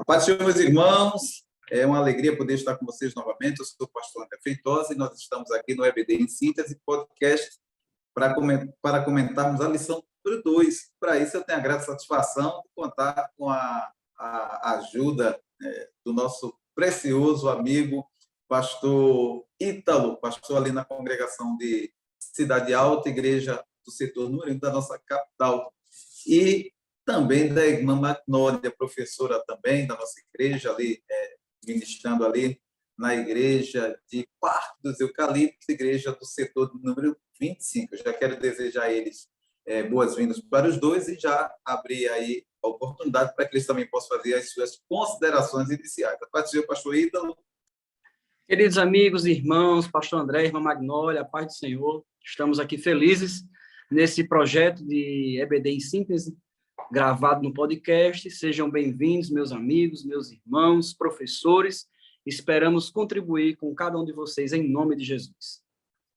Paz do Senhor, meus irmãos, é uma alegria poder estar com vocês novamente. Eu sou o pastor André Feitosa e nós estamos aqui no EBD em Síntese podcast para comentarmos a lição número 2. Para isso, eu tenho a grata satisfação de contar com a ajuda do nosso precioso amigo, pastor Ítalo, pastor ali na congregação de Cidade Alta, igreja do setor número 1 da nossa capital. E também da irmã Magnólia, professora também da nossa igreja, ali, ministrando ali na igreja de Parque dos Eucaliptos, igreja do setor número 25. Eu já quero desejar a eles boas-vindas para os dois e já abrir aí a oportunidade para que eles também possam fazer as suas considerações iniciais. A partir do pastor Ítalo. Queridos amigos e irmãos, pastor André, irmã Magnólia, a paz do Senhor, estamos aqui felizes nesse projeto de EBD em Síntese, gravado no podcast. Sejam bem-vindos, meus amigos, meus irmãos, professores. Esperamos contribuir com cada um de vocês em nome de Jesus.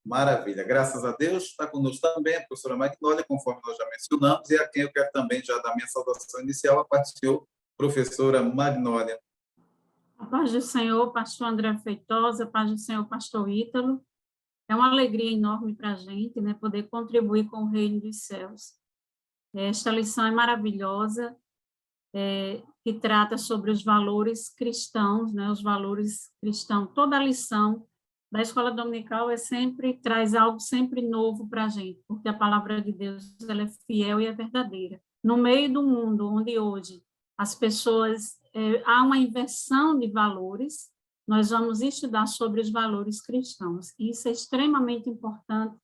Maravilha, graças a Deus. Está conosco também a professora Magnólia, conforme nós já mencionamos, e a quem eu quero também já dar minha saudação inicial, a partir professora Magnólia. A paz do Senhor, pastor André Feitosa, a paz do Senhor, pastor Ítalo. É uma alegria enorme para a gente, né, poder contribuir com o reino dos céus. Esta lição é maravilhosa, que trata sobre os valores cristãos, né, os valores cristãos. Toda a lição da escola dominical traz algo sempre novo para a gente, porque a palavra de Deus ela é fiel e é verdadeira. No meio do mundo onde hoje as pessoas, há uma inversão de valores, nós vamos estudar sobre os valores cristãos. Isso é extremamente importante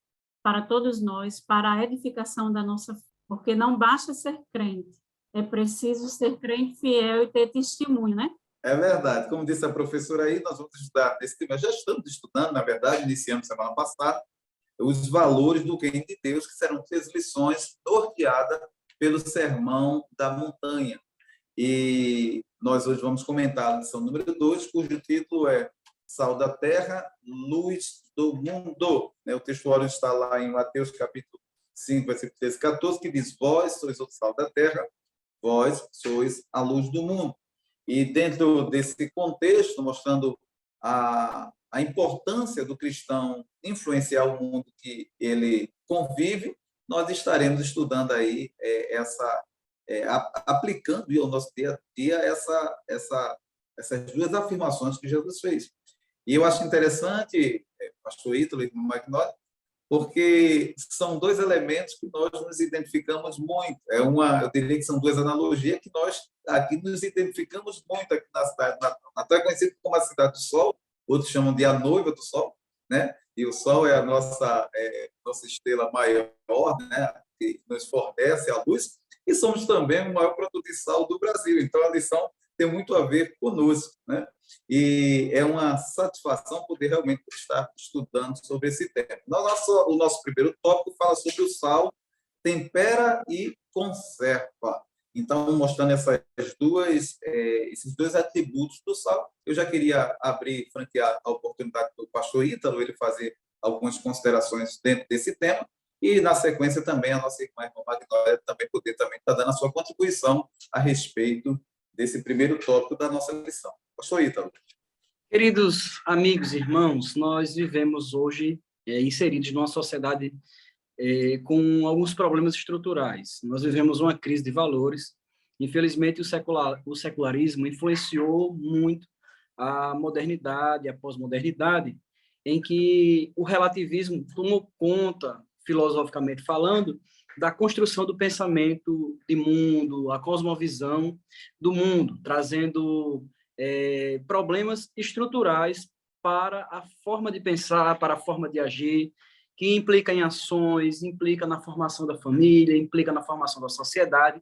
para todos nós, para a edificação da nossa fé. Porque não basta ser crente, é preciso ser crente fiel e ter testemunho, né? É verdade. Como disse a professora aí, nós vamos estudar nesse tema, já estamos estudando, na verdade, iniciamos semana passada, os valores do reino de Deus, que serão 3 lições norteadas pelo Sermão da Montanha. E nós hoje vamos comentar a lição número 2, cujo título é Sal da Terra, Luz do Mundo. O textuário está lá em Mateus, capítulo 5, versículo 13, 14, que diz: vós sois o sal da terra, vós sois a luz do mundo. E dentro desse contexto, mostrando a importância do cristão influenciar o mundo que ele convive, nós estaremos estudando aí aplicando ao nosso dia a dia essas 2 afirmações que Jesus fez. E eu acho interessante, pastor Ítalo e Magnólia, porque são 2 elementos que nós nos identificamos muito. Eu diria que são 2 analogias que nós aqui nos identificamos muito aqui na cidade. Até conhecido como a Cidade do Sol, outros chamam de a Noiva do Sol, né? E o Sol é a nossa estrela maior, né? Que nos fornece a luz, e somos também o maior produtor de sal do Brasil. Então, a lição tem muito a ver conosco, né? E é uma satisfação poder realmente estar estudando sobre esse tema. O nosso primeiro tópico fala sobre o sal, tempera e conserva. Então, mostrando esses 2 atributos do sal, eu já queria franquear a oportunidade do pastor Ítalo, ele fazer algumas considerações dentro desse tema, e, na sequência, também a nossa irmã Magnólia também poder estar dando a sua contribuição a respeito desse primeiro tópico da nossa lição. Pastor Ítalo. Queridos amigos e irmãos, nós vivemos hoje inseridos numa sociedade com alguns problemas estruturais. Nós vivemos uma crise de valores. Infelizmente, o secularismo influenciou muito a modernidade, a pós-modernidade, em que o relativismo tomou conta, filosoficamente falando, da construção do pensamento de mundo, a cosmovisão do mundo, trazendo problemas estruturais para a forma de pensar, para a forma de agir, que implica em ações, implica na formação da família, implica na formação da sociedade.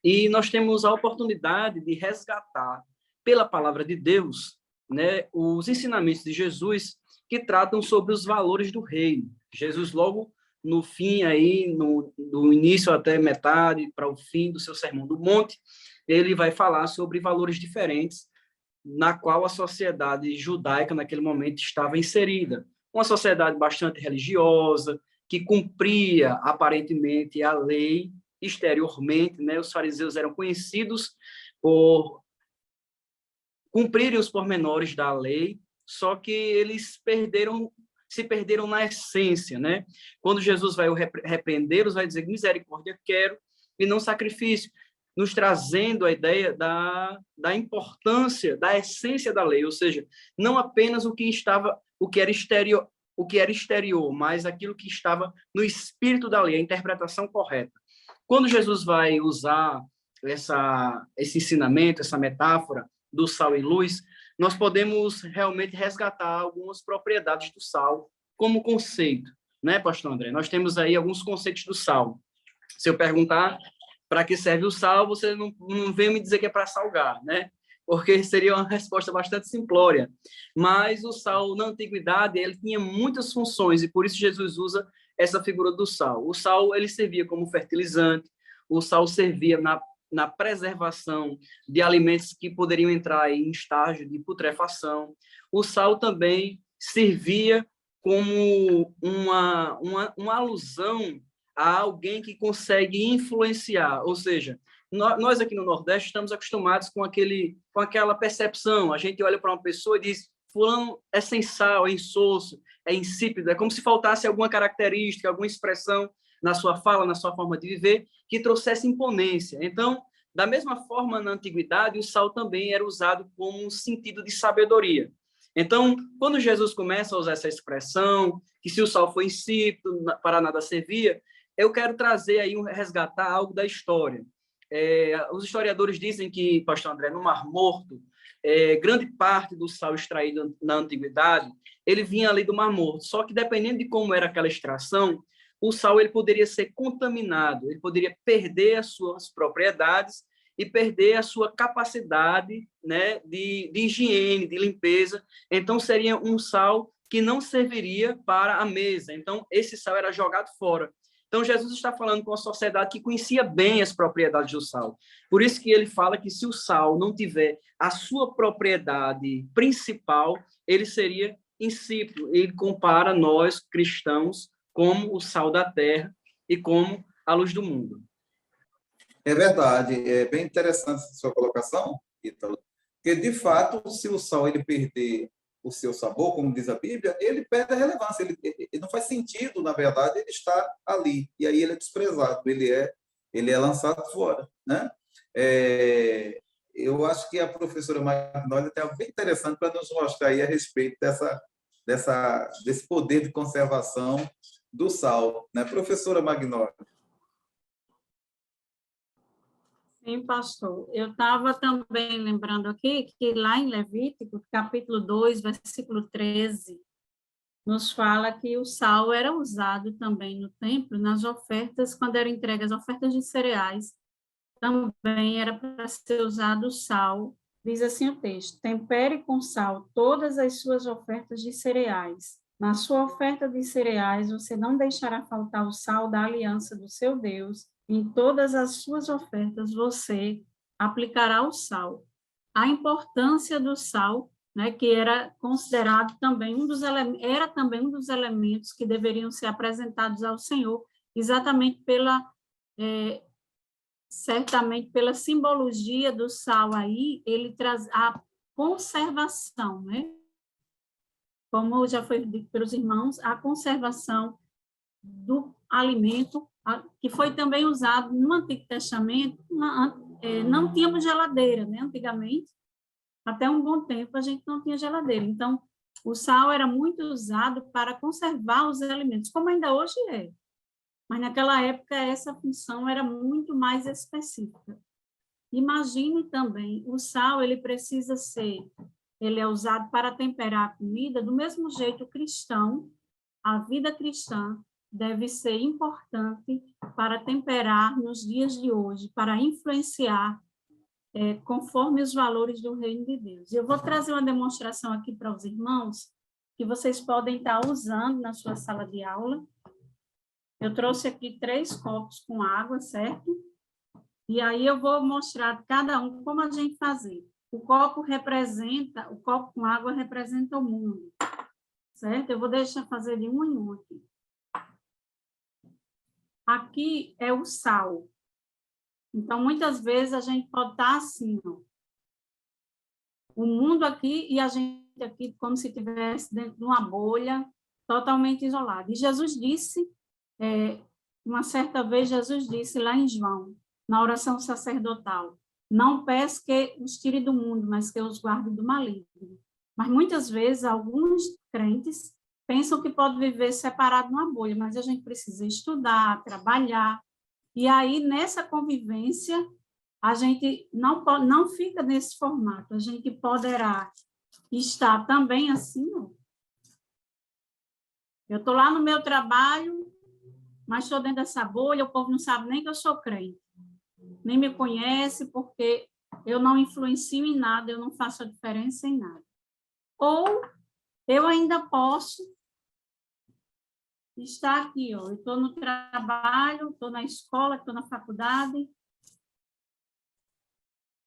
E nós temos a oportunidade de resgatar, pela palavra de Deus, né, os ensinamentos de Jesus que tratam sobre os valores do reino. Jesus, logo no fim, aí, no início até metade, para o fim do seu Sermão do Monte, ele vai falar sobre valores diferentes na qual a sociedade judaica, naquele momento, estava inserida. Uma sociedade bastante religiosa, que cumpria, aparentemente, a lei exteriormente, né? Os fariseus eram conhecidos por cumprirem os pormenores da lei, só que eles se perderam na essência, né? Quando Jesus vai repreendê-los, vai dizer, misericórdia quero e não sacrifício, nos trazendo a ideia da importância, da essência da lei, ou seja, não apenas o que era exterior, mas aquilo que estava no espírito da lei, a interpretação correta. Quando Jesus vai usar esse ensinamento, essa metáfora do sal e luz, nós podemos realmente resgatar algumas propriedades do sal como conceito, né, pastor André? Nós temos aí alguns conceitos do sal. Se eu perguntar para que serve o sal, você não vem me dizer que é para salgar, né? Porque seria uma resposta bastante simplória. Mas o sal, na antiguidade, ele tinha muitas funções, e por isso Jesus usa essa figura do sal. O sal, ele servia como fertilizante, o sal servia na preservação de alimentos que poderiam entrar em estágio de putrefação. O sal também servia como uma alusão a alguém que consegue influenciar, ou seja, nós aqui no Nordeste estamos acostumados com aquela percepção, a gente olha para uma pessoa e diz, fulano é sem sal, é insosso, é insípido, é como se faltasse alguma característica, alguma expressão na sua fala, na sua forma de viver, que trouxesse imponência. Então, da mesma forma, na antiguidade, o sal também era usado como um sentido de sabedoria. Então, quando Jesus começa a usar essa expressão, que se o sal foi insípido, para nada servia, eu quero trazer aí, resgatar algo da história. Os historiadores dizem que, pastor André, no Mar Morto, grande parte do sal extraído na antiguidade, ele vinha ali do Mar Morto, só que dependendo de como era aquela extração, o sal ele poderia ser contaminado, ele poderia perder as suas propriedades e perder a sua capacidade, né, de higiene, de limpeza. Então, seria um sal que não serviria para a mesa. Então, esse sal era jogado fora. Então, Jesus está falando com uma sociedade que conhecia bem as propriedades do sal. Por isso que ele fala que se o sal não tiver a sua propriedade principal, ele seria insípido. Ele compara nós, cristãos, como o sal da terra e como a luz do mundo. É verdade, é bem interessante essa sua colocação, Ítalo, porque, de fato, se o sal ele perder o seu sabor, como diz a Bíblia, ele perde a relevância, ele não faz sentido, na verdade, ele está ali, e aí ele é desprezado, ele é lançado fora, né? Eu acho que a professora Magnólia tem algo bem interessante para nos mostrar aí a respeito desse poder de conservação do sal, né? Professora Magnólia. Sim, pastor. Eu estava também lembrando aqui que lá em Levítico, capítulo 2, versículo 13, nos fala que o sal era usado também no templo, nas ofertas, quando eram entregues as ofertas de cereais, também era para ser usado o sal. Diz assim o texto, tempere com sal todas as suas ofertas de cereais. Na sua oferta de cereais, você não deixará faltar o sal da aliança do seu Deus. Em todas as suas ofertas, você aplicará o sal. A importância do sal, né, que era considerado também era também um dos elementos que deveriam ser apresentados ao Senhor, exatamente certamente pela simbologia do sal aí, ele traz a conservação, né? Como já foi dito pelos irmãos, a conservação do alimento, que foi também usado no Antigo Testamento, não tínhamos geladeira, né? Antigamente, até um bom tempo, a gente não tinha geladeira. Então, o sal era muito usado para conservar os alimentos, como ainda hoje é. Mas naquela época essa função era muito mais específica. Imagine também, o sal, ele é usado para temperar a comida, do mesmo jeito cristão, a vida cristã deve ser importante para temperar nos dias de hoje, para influenciar conforme os valores do reino de Deus. Eu vou trazer uma demonstração aqui para os irmãos, que vocês podem estar usando na sua sala de aula. Eu trouxe aqui 3 copos com água, certo? E aí eu vou mostrar cada um como a gente fazer. O copo com água representa o mundo, certo? Eu vou deixar fazer de um em um aqui. Aqui é o sal. Então, muitas vezes a gente pode estar assim, ó. o mundo aqui e a gente aqui como se estivesse dentro de uma bolha totalmente isolada. E Jesus disse, uma certa vez Jesus disse lá em João, na oração sacerdotal, não peço que os tire do mundo, mas que os guarde do maligno. Mas muitas vezes alguns crentes pensam que pode viver separado numa bolha, mas a gente precisa estudar, trabalhar, e aí nessa convivência a gente não fica nesse formato, a gente poderá estar também assim, ó. Eu estou lá no meu trabalho, mas estou dentro dessa bolha, o povo não sabe nem que eu sou crente, nem me conhece, porque eu não influencio em nada, eu não faço a diferença em nada. Ou eu ainda posso estar aqui, ó, eu estou no trabalho, estou na escola, estou na faculdade,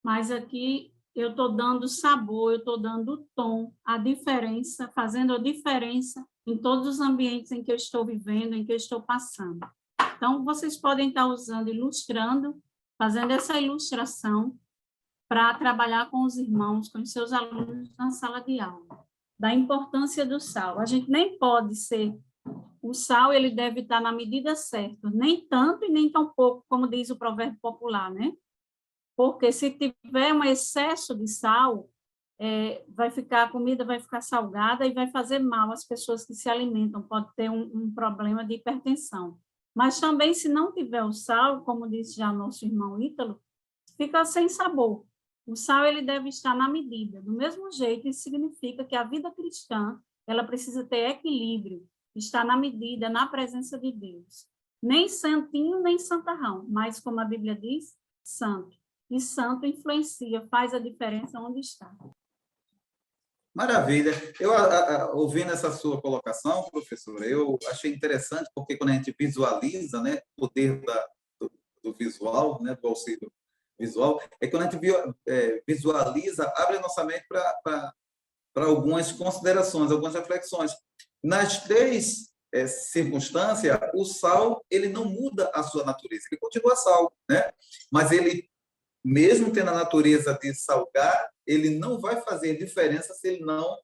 mas aqui eu estou dando sabor, eu estou dando tom, a diferença, fazendo a diferença em todos os ambientes em que eu estou vivendo, em que eu estou passando. Então, vocês podem estar usando, ilustrando, fazendo essa ilustração para trabalhar com os irmãos, com os seus alunos na sala de aula, da importância do sal. A gente nem pode ser... O sal, ele deve estar na medida certa, nem tanto e nem tão pouco, como diz o provérbio popular, né? Porque se tiver um excesso de sal, a comida vai ficar salgada e vai fazer mal às pessoas que se alimentam, pode ter um problema de hipertensão. Mas também, se não tiver o sal, como disse já nosso irmão Ítalo, fica sem sabor. O sal, ele deve estar na medida. Do mesmo jeito, isso significa que a vida cristã, ela precisa ter equilíbrio, estar na medida, na presença de Deus. Nem santinho, nem santarrão, mas, como a Bíblia diz, santo. E santo influencia, faz a diferença onde está. Maravilha. Eu, ouvindo essa sua colocação, professora, eu achei interessante, porque quando a gente visualiza, né, o poder do visual, né, do auxílio visual, quando a gente visualiza, abre a nossa mente para algumas considerações, algumas reflexões. Nas três circunstâncias, o sal, ele não muda a sua natureza, ele continua sal, né? Mas ele, mesmo tendo a natureza de salgar, ele não vai fazer diferença se ele não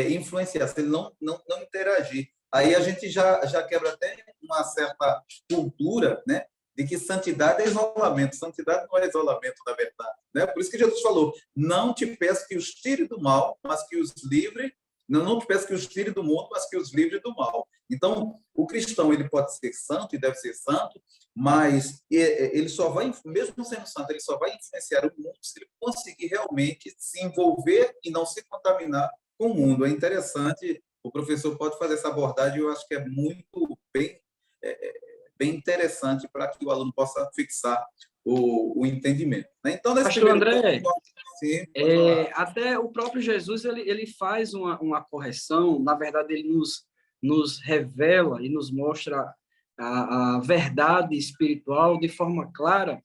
influenciar, se ele não interagir. Aí a gente já quebra até uma certa cultura, né, de que santidade é isolamento. Santidade não é isolamento, na verdade, né? Por isso que Jesus falou, não te peço que os tire do mal, mas que os livre. Não te peço que os tire do mundo, mas que os livre do mal. Então, o cristão, ele pode ser santo e deve ser santo, mas ele só vai, mesmo sendo santo, ele só vai influenciar o mundo se ele conseguir realmente se envolver e não se contaminar com o mundo. É interessante, o professor pode fazer essa abordagem, eu acho que é muito bem interessante para que o aluno possa fixar o entendimento. Então, nesse Pastor André, sim, até o próprio Jesus ele faz uma correção, na verdade, ele nos revela e nos mostra a verdade espiritual de forma clara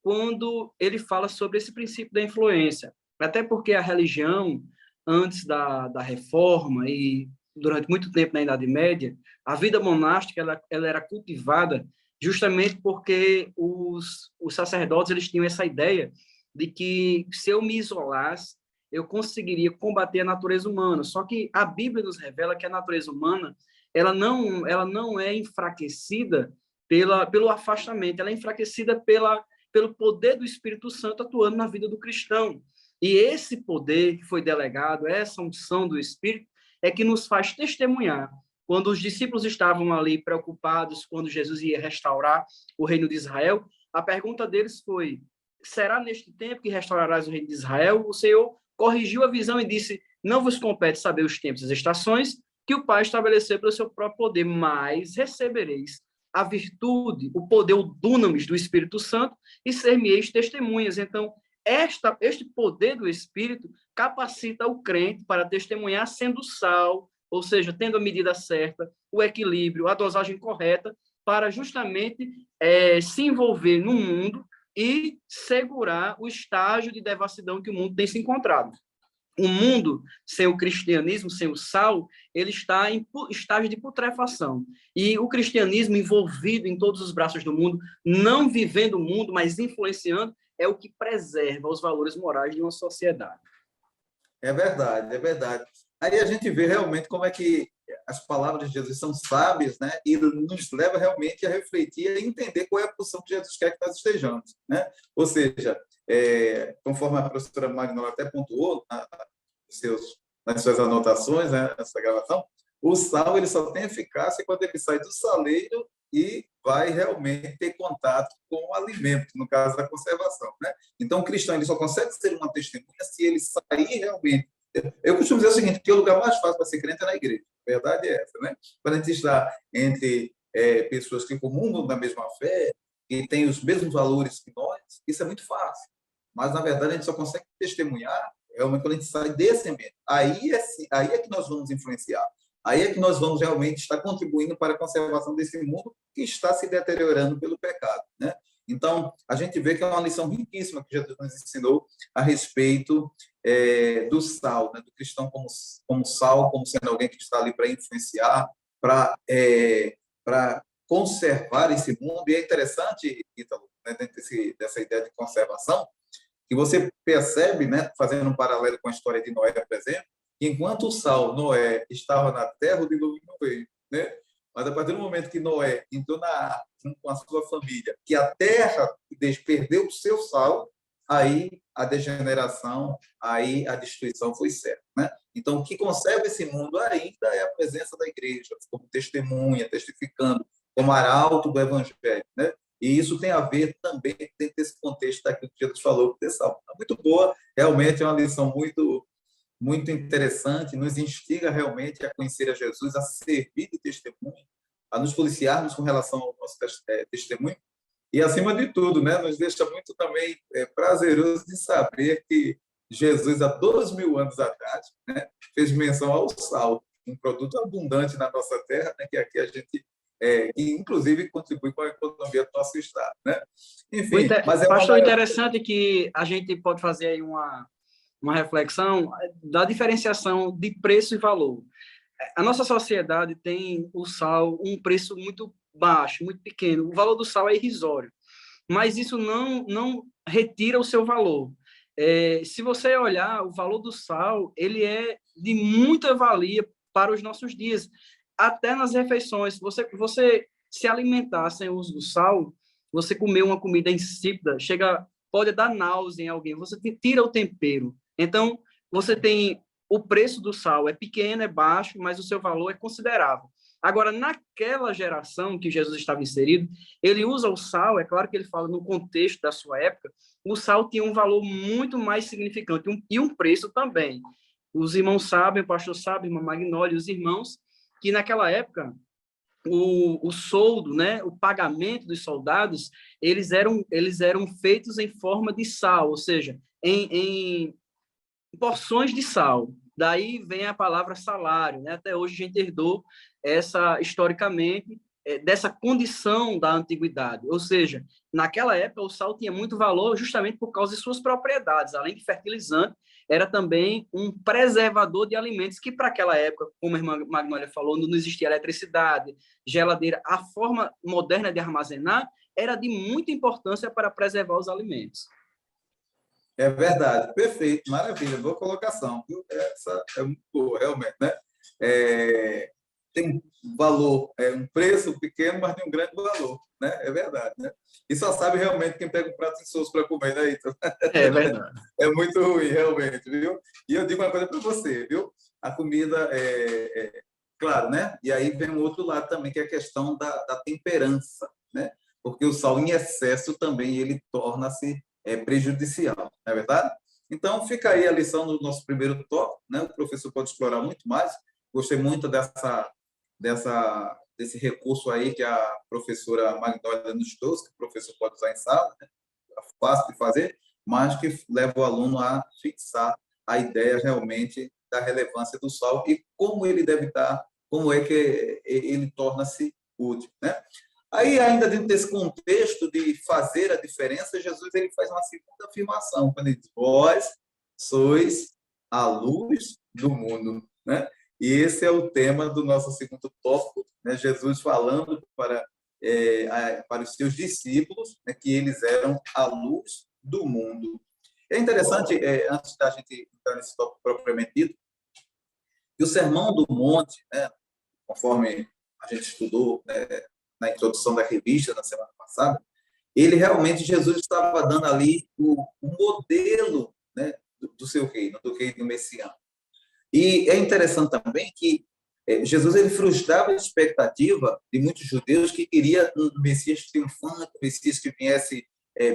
quando ele fala sobre esse princípio da influência. Até porque a religião, antes da reforma e durante muito tempo na Idade Média, a vida monástica ela era cultivada justamente porque os sacerdotes eles tinham essa ideia de que se eu me isolasse, eu conseguiria combater a natureza humana. Só que a Bíblia nos revela que a natureza humana ela não é enfraquecida pelo afastamento, ela é enfraquecida pelo poder do Espírito Santo atuando na vida do cristão. E esse poder que foi delegado, essa unção do Espírito, é que nos faz testemunhar. Quando os discípulos estavam ali preocupados, quando Jesus ia restaurar o reino de Israel, a pergunta deles foi, será neste tempo que restaurarás o reino de Israel? O Senhor corrigiu a visão e disse, não vos compete saber os tempos e as estações que o Pai estabeleceu pelo seu próprio poder, mas recebereis a virtude, o poder, o dunamis do Espírito Santo e ser-me-eis testemunhas. Então, este poder do Espírito capacita o crente para testemunhar sendo sal, ou seja, tendo a medida certa, o equilíbrio, a dosagem correta, para justamente se envolver no mundo e segurar o estágio de devassidão que o mundo tem se encontrado. O mundo, sem o cristianismo, sem o sal, ele está em estágio de putrefação. E o cristianismo envolvido em todos os braços do mundo, não vivendo o mundo, mas influenciando, é o que preserva os valores morais de uma sociedade. É verdade, é verdade. Aí a gente vê realmente como é que as palavras de Jesus são sábias, né? E nos leva realmente a refletir e entender qual é a posição que Jesus quer que nós estejamos, né? Ou seja, conforme a professora Magnola até pontuou nas suas anotações, né, nessa gravação, o sal ele só tem eficácia quando ele sai do saleiro e vai realmente ter contato com o alimento, no caso da conservação, né? Então, o cristão ele só consegue ser uma testemunha se ele sair realmente. Eu costumo dizer o seguinte, que o lugar mais fácil para ser crente é na igreja. A verdade é essa, né? Quando a gente está entre pessoas que comungam da mesma fé, que têm os mesmos valores que nós, isso é muito fácil. Mas, na verdade, a gente só consegue testemunhar realmente quando a gente sai desse ambiente. Aí é que nós vamos influenciar. Aí é que nós vamos realmente estar contribuindo para a conservação desse mundo que está se deteriorando pelo pecado, né? Então, a gente vê que é uma lição riquíssima que Jesus nos ensinou a respeito do sal, né? Do cristão como sal, como sendo alguém que está ali para influenciar, para conservar esse mundo. E é interessante, Ítalo, né, dentro dessa ideia de conservação, que você percebe, né, fazendo um paralelo com a história de Noé, por exemplo, que enquanto o sal, Noé, estava na terra, o dilúvio não veio, né? Mas a partir do momento que Noé entrou na arca, junto com a sua família, que a terra perdeu o seu sal, aí a degeneração, aí a destruição foi certa, né? Então, o que conserva esse mundo ainda é a presença da igreja, como testemunha, testificando, como arauto do evangelho, né? E isso tem a ver também dentro desse contexto daquilo que Jesus falou, ter sal. É muito boa, realmente é uma lição muito interessante, nos instiga realmente a conhecer a Jesus, a servir de testemunho, a nos policiarmos com relação ao nosso testemunho e, acima de tudo, né, nos deixa muito também prazeroso de saber que Jesus, há 2.000 anos atrás, né, fez menção ao sal, um produto abundante na nossa terra, né, que aqui a gente, que inclusive contribui com a economia do nosso estado, né? Enfim, mas é uma Pastor, interessante que a gente pode fazer aí uma reflexão da diferenciação de preço e valor. A nossa sociedade tem o sal um preço muito baixo, muito pequeno. O valor do sal é irrisório, mas isso não retira o seu valor. Se você olhar, o valor do sal, ele é de muita valia para os nossos dias. Até nas refeições, você se alimentar sem o uso do sal, você comer uma comida insípida, pode dar náusea em alguém, você tira o tempero. Então, você tem o preço do sal é pequeno, é baixo, mas o seu valor é considerável. Agora, naquela geração que Jesus estava inserido, ele usa o sal, é claro que ele fala no contexto da sua época, o sal tinha um valor muito mais significante e um preço também. Os irmãos sabem, o pastor sabe, irmã Magnólia, os irmãos, que naquela época o soldo, né, o pagamento dos soldados, eles eram feitos em forma de sal, ou seja, em porções de sal. Daí vem a palavra salário, né? Até hoje a gente herdou historicamente, dessa condição da antiguidade. Ou seja, naquela época o sal tinha muito valor justamente por causa de suas propriedades. Além de fertilizante, era também um preservador de alimentos que, para aquela época, como a irmã Magnólia falou, não existia eletricidade, geladeira. A forma moderna de armazenar era de muita importância para preservar os alimentos. É verdade, perfeito, maravilha, boa colocação. Essa é muito boa, realmente, né? Tem um valor, um preço pequeno, mas tem um grande valor, né? É verdade, né? E só sabe realmente quem pega um prato de sopa para comer, né, Ítalo? É verdade. É muito ruim, realmente, viu? E eu digo uma coisa para você, viu? A comida claro, né? E aí vem um outro lado também, que é a questão da temperança, né? Porque o sal em excesso também ele torna-se prejudicial, não é verdade? Então, fica aí a lição do nosso primeiro tópico, né? O professor pode explorar muito mais. Gostei muito desse recurso aí que a professora Magnólia nos trouxe, que o professor pode usar em sala, né? É fácil de fazer, mas que leva o aluno a fixar a ideia realmente da relevância do sal e como ele deve estar, como é que ele torna-se útil, né? Aí, ainda dentro desse contexto de fazer a diferença, Jesus ele faz uma segunda afirmação, quando ele diz, vós sois a luz do mundo, né? E esse é o tema do nosso segundo tópico, né? Jesus falando para os seus discípulos, né, que eles eram a luz do mundo. É interessante, antes da gente entrar nesse tópico propriamente dito, que o Sermão do Monte, né, conforme a gente estudou, né, na introdução da revista na semana passada, ele realmente, Jesus estava dando ali o modelo, né, do seu reino, do reino messiânico. E é interessante também que Jesus ele frustrava a expectativa de muitos judeus que queria um Messias triunfante, um Messias que viesse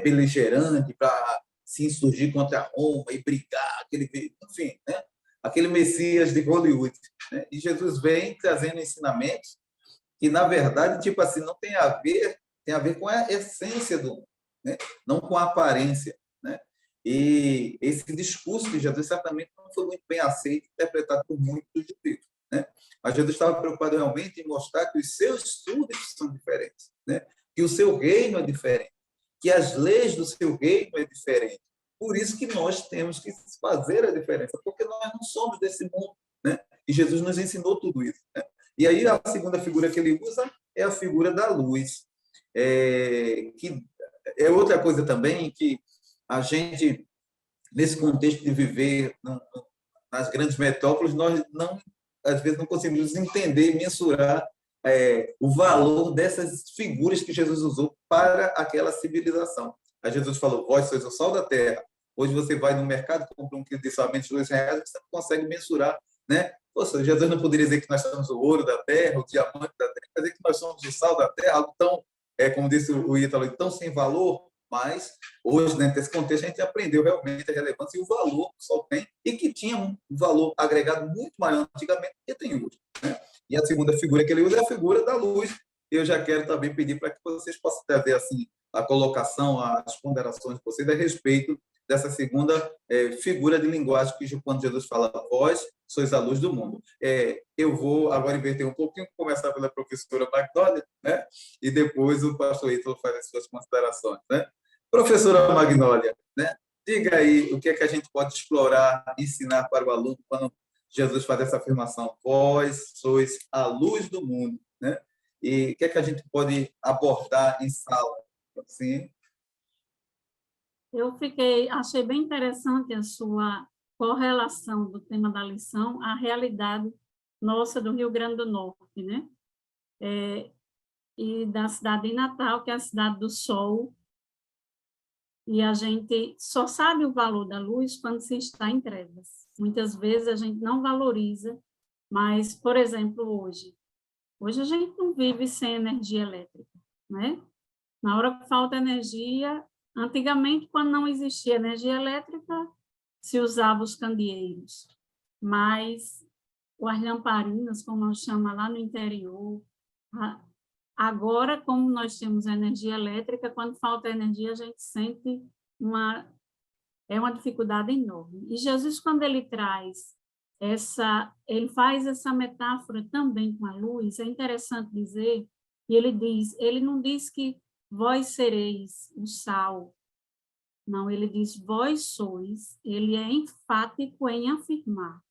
beligerante para se insurgir contra Roma e brigar, enfim, né? Aquele Messias de Hollywood. Né? E Jesus vem trazendo ensinamentos que, na verdade, tipo assim, não tem a ver com a essência do mundo, né? Não com a aparência. Né? E esse discurso de Jesus certamente não foi muito bem aceito e interpretado por muitos judeus. Né? Mas Jesus estava preocupado realmente em mostrar que os seus súditos são diferentes, né? Que o seu reino é diferente, que as leis do seu reino é diferente. Por isso que nós temos que fazer a diferença, porque nós não somos desse mundo. Né? E Jesus nos ensinou tudo isso. Né? E aí a segunda figura que ele usa é a figura da luz, que é outra coisa também que a gente, nesse contexto de viver nas grandes metrópoles, nós não, às vezes não conseguimos entender e mensurar o valor dessas figuras que Jesus usou para aquela civilização. Aí Jesus falou, vós sois o sal da terra. Hoje você vai no mercado, compra um quilo de somente R$2, você não consegue mensurar. Né? Poxa, Jesus não poderia dizer que nós somos o ouro da terra, o diamante da terra, quer dizer que nós somos o sal da terra, algo tão, como disse o Ítalo, tão sem valor, mas hoje, dentro desse contexto, a gente aprendeu realmente a relevância e o valor que o sol tem, e que tinha um valor agregado muito maior antigamente do que tem hoje. Né? E a segunda figura que ele usa é a figura da luz. Eu já quero também pedir para que vocês possam trazer assim, a colocação, as ponderações de vocês a respeito dessa segunda figura de linguagem que, quando Jesus fala, vós sois a luz do mundo. Eu vou agora inverter um pouquinho, começar pela professora Magnólia, né? E depois o pastor Ítalo faz as suas considerações. Né? Professora Magnólia, né? Diga aí o que é que a gente pode explorar, ensinar para o aluno quando Jesus faz essa afirmação, vós sois a luz do mundo. Né? E o que é que a gente pode abordar em sala? Assim, achei bem interessante a sua correlação do tema da lição à realidade nossa do Rio Grande do Norte, né? E da cidade de Natal, que é a cidade do sol, e a gente só sabe o valor da luz quando se está em trevas. Muitas vezes a gente não valoriza, mas, por exemplo, hoje a gente não vive sem energia elétrica, né? Na hora que falta energia, antigamente, quando não existia energia elétrica, se usava os candeeiros, mas as lamparinas, como nós chamamos lá no interior, agora, como nós temos energia elétrica, quando falta energia, a gente sente uma dificuldade enorme. E Jesus, quando ele faz essa metáfora também com a luz, é interessante dizer, e ele não diz que vós sereis o sal. Não, ele diz, vós sois. Ele é enfático em afirmar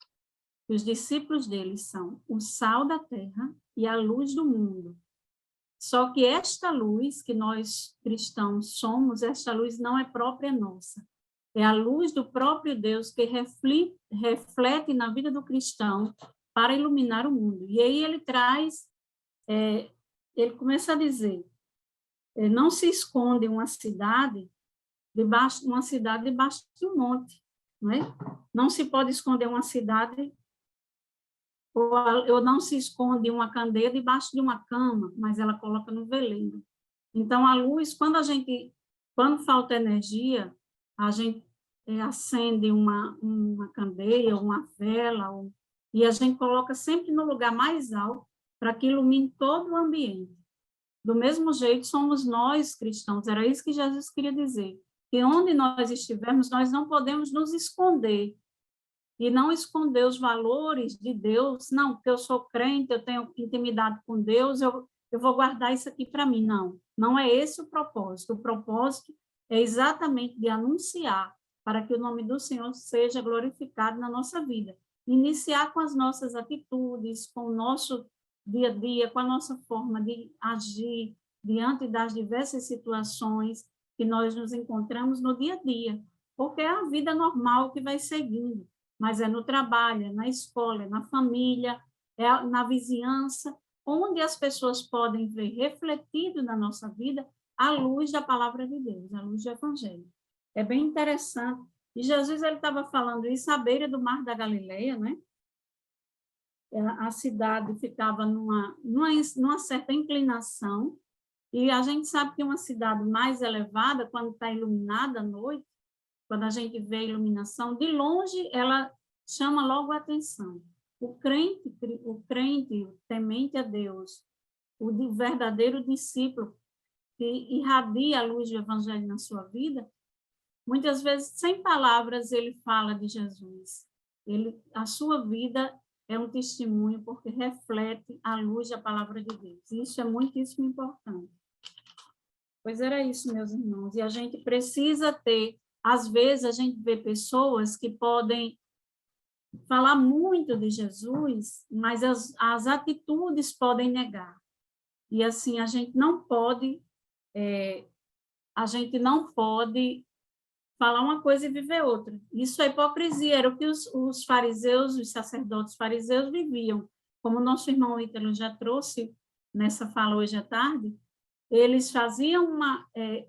que os discípulos dele são o sal da terra e a luz do mundo. Só que esta luz que nós cristãos somos, esta luz não é própria nossa. É a luz do próprio Deus que reflete na vida do cristão para iluminar o mundo. E aí ele começa a dizer, não se esconde uma cidade debaixo de um monte, não é? Não se pode esconder uma cidade, ou não se esconde uma candeia debaixo de uma cama, mas ela coloca no veleiro. Então, a luz, quando falta energia, a gente acende uma candeia, uma vela, e a gente coloca sempre no lugar mais alto para que ilumine todo o ambiente. Do mesmo jeito, somos nós cristãos, era isso que Jesus queria dizer, que onde nós estivermos, nós não podemos nos esconder, e não esconder os valores de Deus, não, porque eu sou crente, eu tenho intimidade com Deus, eu vou guardar isso aqui para mim, não é esse o propósito é exatamente de anunciar, para que o nome do Senhor seja glorificado na nossa vida, iniciar com as nossas atitudes, com o nosso dia a dia, com a nossa forma de agir diante das diversas situações que nós nos encontramos no dia a dia. porque é a vida normal que vai seguindo, mas é no trabalho, é na escola, é na família, é na vizinhança, onde as pessoas podem ver refletido na nossa vida a luz da palavra de Deus, a luz do Evangelho. É bem interessante. E Jesus ele estava falando isso à beira do Mar da Galileia, né? A cidade ficava numa certa inclinação, e a gente sabe que uma cidade mais elevada, quando está iluminada à noite, quando a gente vê a iluminação, de longe ela chama logo a atenção. O crente, o temente a Deus, o verdadeiro discípulo que irradia a luz do Evangelho na sua vida, muitas vezes, sem palavras, ele fala de Jesus. A sua vida é um testemunho porque reflete a luz da palavra de Deus. Isso é muitíssimo importante. Pois era isso, meus irmãos. E a gente precisa ter, às vezes, a gente vê pessoas que podem falar muito de Jesus, mas as atitudes podem negar. E assim, a gente não pode falar uma coisa e viver outra. Isso é hipocrisia, era o que os fariseus, os sacerdotes fariseus viviam. Como o nosso irmão Ítalo já trouxe nessa fala hoje à tarde, eles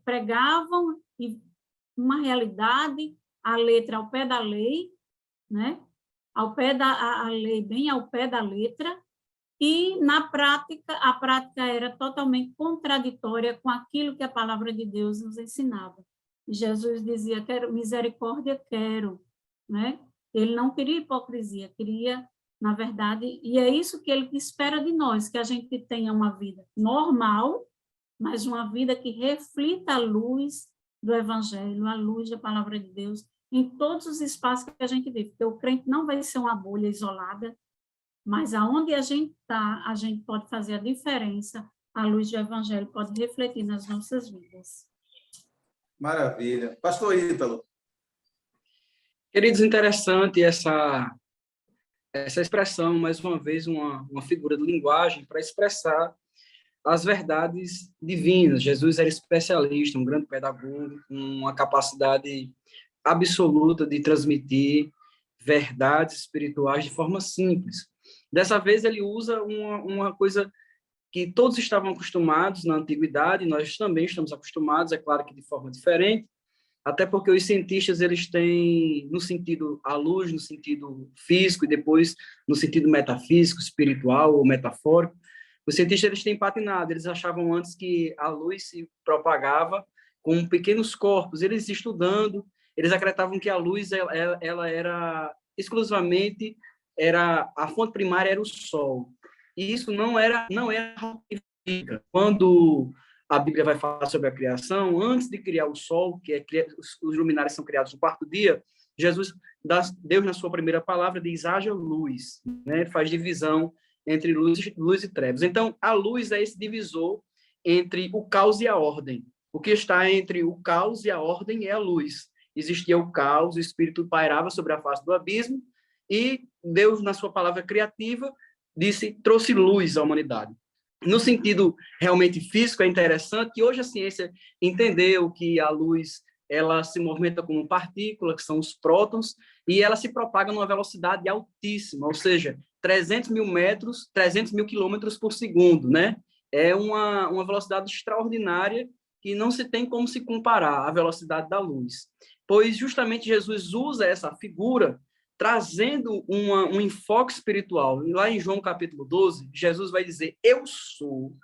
pregavam uma realidade, a letra ao pé da lei, né? A lei bem ao pé da letra, e, na prática, a prática era totalmente contraditória com aquilo que a palavra de Deus nos ensinava. Jesus dizia, quero misericórdia, quero, né? Ele não queria hipocrisia, queria, na verdade, e é isso que ele espera de nós, que a gente tenha uma vida normal, mas uma vida que reflita a luz do Evangelho, a luz da palavra de Deus, em todos os espaços que a gente vive, porque o crente não vai ser uma bolha isolada, mas aonde a gente está, a gente pode fazer a diferença, a luz do Evangelho pode refletir nas nossas vidas. Maravilha. Pastor Ítalo. Queridos, interessante essa expressão, mais uma vez, uma figura de linguagem para expressar as verdades divinas. Jesus era especialista, um grande pedagogo, com uma capacidade absoluta de transmitir verdades espirituais de forma simples. Dessa vez, ele usa uma coisa que todos estavam acostumados na antiguidade, nós também estamos acostumados, é claro que de forma diferente, até porque os cientistas eles têm, no sentido à luz, no sentido físico, e depois no sentido metafísico, espiritual ou metafórico, os cientistas eles têm patinado, eles achavam antes que a luz se propagava com pequenos corpos, eles estudando, eles acreditavam que a luz ela era exclusivamente, a fonte primária era o Sol. E isso não era científica. Quando a Bíblia vai falar sobre a criação, antes de criar o Sol, os luminares são criados no quarto dia, Deus, na sua primeira palavra, diz, haja luz, né? Faz divisão entre luz e trevas. Então, a luz é esse divisor entre o caos e a ordem. O que está entre o caos e a ordem é a luz. Existia o caos, o Espírito pairava sobre a face do abismo, e Deus, na sua palavra criativa, trouxe luz à humanidade. No sentido realmente físico, é interessante que hoje a ciência entendeu que a luz ela se movimenta como partícula, que são os prótons, e ela se propaga numa velocidade altíssima, ou seja, 300 mil quilômetros por segundo, né? É uma velocidade extraordinária que não se tem como se comparar à velocidade da luz. Pois justamente Jesus usa essa figura trazendo um enfoque espiritual. Lá em João capítulo 12, Jesus vai dizer, eu sou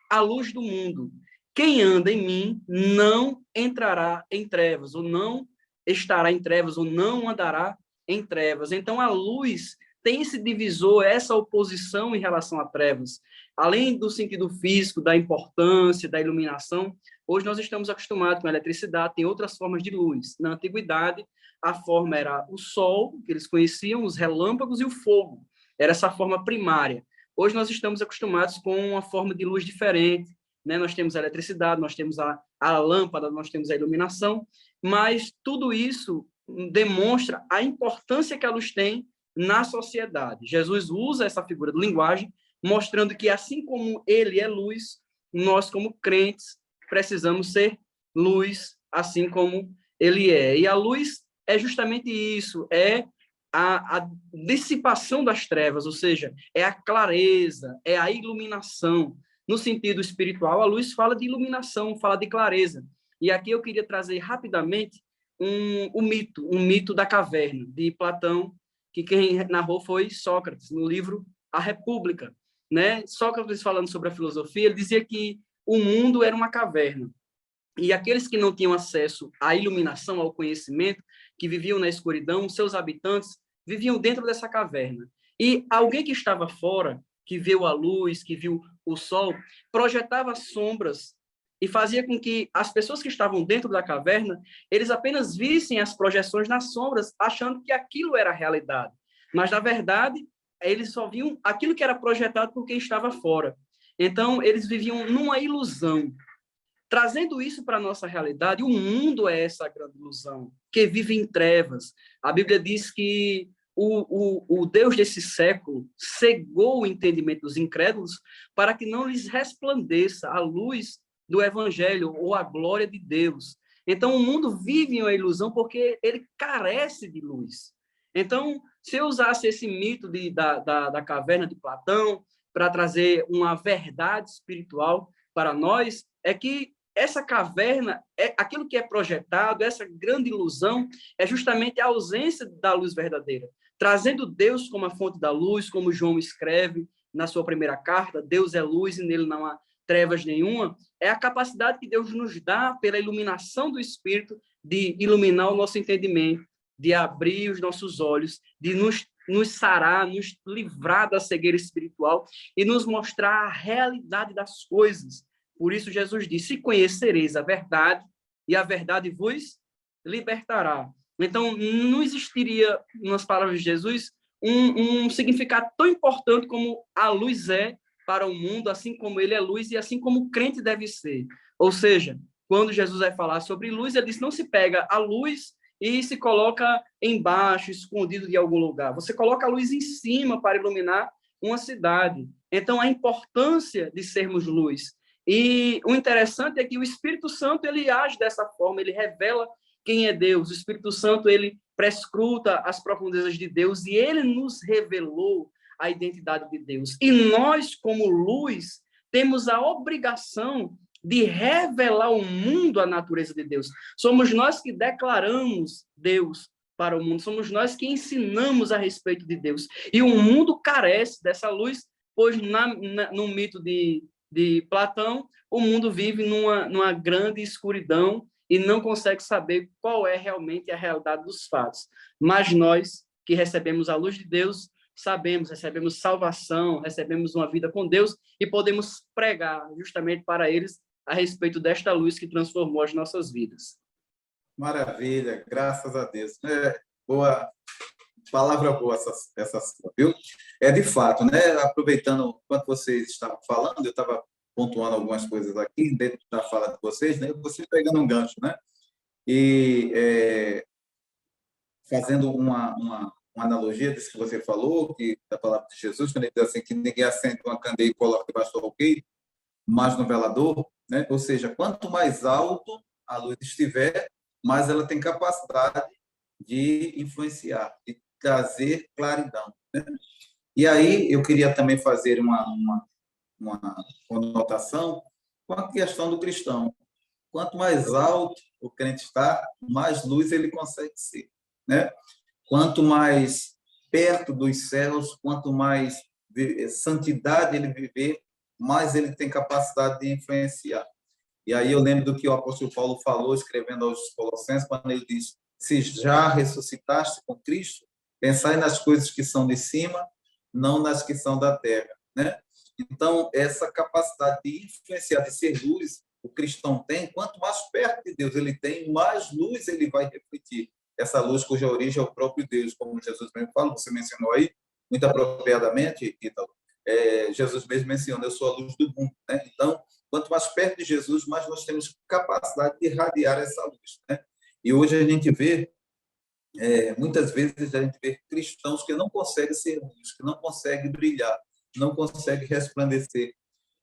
a luz do mundo. Quem anda em mim não entrará em trevas, ou não estará em trevas, ou não andará em trevas. Então, a luz tem esse divisor, essa oposição em relação a trevas. Além do sentido físico, da importância, da iluminação, hoje nós estamos acostumados com a eletricidade, tem outras formas de luz. Na antiguidade, a forma era o sol, que eles conheciam, os relâmpagos e o fogo. Era essa forma primária. Hoje nós estamos acostumados com uma forma de luz diferente, né? Nós temos a eletricidade, nós temos a lâmpada, nós temos a iluminação, mas tudo isso demonstra a importância que a luz tem na sociedade. Jesus usa essa figura de linguagem, mostrando que assim como ele é luz, nós como crentes precisamos ser luz, assim como ele é. E a luz é justamente isso, é a dissipação das trevas, ou seja, é a clareza, é a iluminação. No sentido espiritual, a luz fala de iluminação, fala de clareza. E aqui eu queria trazer rapidamente um mito da caverna, de Platão, que quem narrou foi Sócrates, no livro A República. Né? Sócrates, falando sobre a filosofia, ele dizia que o mundo era uma caverna. E aqueles que não tinham acesso à iluminação, ao conhecimento, que viviam na escuridão, seus habitantes viviam dentro dessa caverna. E alguém que estava fora, que viu a luz, que viu o sol, projetava sombras e fazia com que as pessoas que estavam dentro da caverna, eles apenas vissem as projeções nas sombras, achando que aquilo era a realidade. Mas, na verdade, eles só viam aquilo que era projetado por quem estava fora. Então, eles viviam numa ilusão. Trazendo isso para a nossa realidade, o mundo é essa grande ilusão, que vive em trevas. A Bíblia diz que o Deus desse século cegou o entendimento dos incrédulos para que não lhes resplandeça a luz do Evangelho ou a glória de Deus. Então, o mundo vive em uma ilusão porque ele carece de luz. Então, se eu usasse esse mito da caverna de Platão para trazer uma verdade espiritual para nós, é que essa caverna, aquilo que é projetado, essa grande ilusão, é justamente a ausência da luz verdadeira. Trazendo Deus como a fonte da luz, como João escreve na sua primeira carta, Deus é luz e nele não há trevas nenhuma, é a capacidade que Deus nos dá pela iluminação do Espírito de iluminar o nosso entendimento, de abrir os nossos olhos, de nos sarar, nos livrar da cegueira espiritual e nos mostrar a realidade das coisas. Por isso, Jesus disse, conhecereis a verdade, e a verdade vos libertará. Então, não existiria, nas palavras de Jesus, um significado tão importante como a luz é para o mundo, assim como ele é luz e assim como o crente deve ser. Ou seja, quando Jesus vai falar sobre luz, ele diz, não se pega a luz e se coloca embaixo, escondido de algum lugar. Você coloca a luz em cima para iluminar uma cidade. Então, a importância de sermos luz. E o interessante é que o Espírito Santo, ele age dessa forma, ele revela quem é Deus. O Espírito Santo, ele prescruta as profundezas de Deus e ele nos revelou a identidade de Deus. E nós, como luz, temos a obrigação de revelar ao mundo a natureza de Deus. Somos nós que declaramos Deus para o mundo, somos nós que ensinamos a respeito de Deus. E o mundo carece dessa luz, pois no mito de Platão, o mundo vive numa grande escuridão e não consegue saber qual é realmente a realidade dos fatos. Mas nós, que recebemos a luz de Deus, recebemos salvação, recebemos uma vida com Deus e podemos pregar justamente para eles a respeito desta luz que transformou as nossas vidas. Maravilha, graças a Deus. Boa, palavra boa essa sua, viu? De fato, né? Aproveitando enquanto vocês estavam falando, eu estava pontuando algumas coisas aqui dentro da fala de vocês, né? Você pegando um gancho, né? E fazendo uma analogia disso que você falou, da palavra de Jesus, quando ele diz assim que ninguém acende uma candeia e coloca debaixo do alqueire, mas no velador, né? Ou seja, quanto mais alto a luz estiver, mais ela tem capacidade de influenciar, de trazer claridão, né? E aí eu queria também fazer uma conotação com a questão do cristão. Quanto mais alto o crente está, mais luz ele consegue ser, né? Quanto mais perto dos céus, quanto mais santidade ele viver, mais ele tem capacidade de influenciar. E aí eu lembro do que o apóstolo Paulo falou, escrevendo aos Colossenses, quando ele diz, se já ressuscitaste com Cristo, pensai nas coisas que são de cima, não nas que são da terra, né? Então, essa capacidade de influenciar, de ser luz, o cristão tem, quanto mais perto de Deus ele tem, mais luz ele vai refletir. Essa luz cuja origem é o próprio Deus, como Jesus mesmo fala, você mencionou aí, muito apropriadamente, Ítalo, Jesus mesmo mencionou, eu sou a luz do mundo, né? Então, quanto mais perto de Jesus, mais nós temos capacidade de irradiar essa luz, né? E hoje a gente vê, muitas vezes a gente vê cristãos que não conseguem ser luz, que não conseguem brilhar, não conseguem resplandecer.